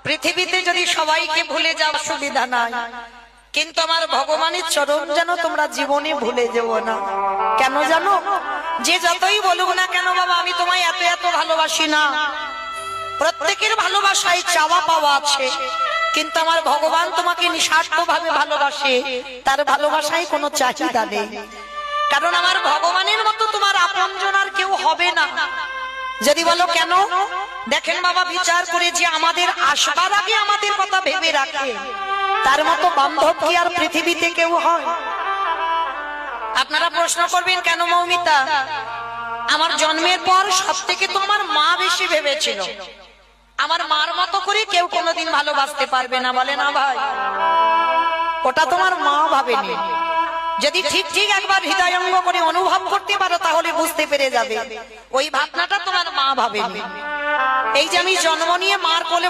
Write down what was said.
পৃথিবীতে যদি সবাইকে ভুলে যাও অসুবিধা নাই, কিন্তু আমার ভগবানের চরণ যেন তোমরা জীবনে ভুলে যেও না। কেন জানো? যে যতই বলুক না কেন বাবা আমি তোমায় এত এত ভালোবাসি না, প্রত্যেকের ভালোবাসায় চাওয়া পাওয়া আছে, কিন্তু আমার ভগবান তোমাকে নিঃস্বার্থ ভাবে ভালোবাসে, তার ভালোবাসায় কোনো চাহিদা নেই। কারণ আমার ভগবানের মতো তোমার আপনজন আর কেউ হবে না। যদি বলো কেন, দেখেন বাবা বিচার করে যে আমাদের আসবার আগে আমাদের কথা ভেবে রাখে, তার মতো বান্ধব কি আর পৃথিবীতে কেউ হয়? আপনারা প্রশ্ন করবেন কেন মৌমিতা, আমার জন্মের পর সব থেকে তো আমার মা বেশি ভেবেছিল, আমার মার মতো করে কেউ কোনোদিন ভালোবাসতে পারবে না। বলে না ভাই, ওটা তোমার মা ভাবেনি। যদি ঠিক ঠিক একবার হৃদয়ঙ্গ করে অনুভব করতে পারো তাহলে বুঝতে পেরে যাবে ওই ভাবনাটা তোমার মা ভাবেনি। এই যে আমি জন্ম নিয়ে মার কোলে